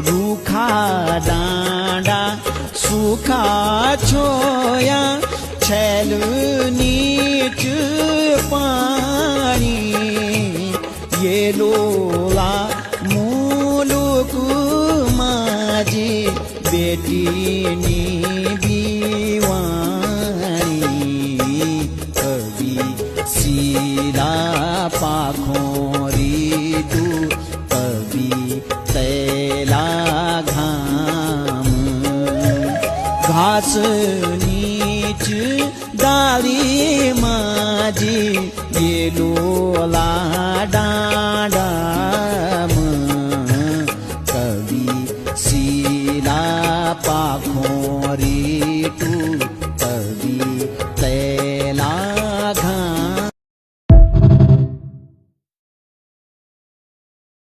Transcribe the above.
रूखा डांडा सूखा छोया छैल नीच पानी ये लोला मुलुक माझी बेटीनी बिवाणी कवी शीला पाखोरी तू कवी तैला घाम घास नीच डाली माझी ये लोला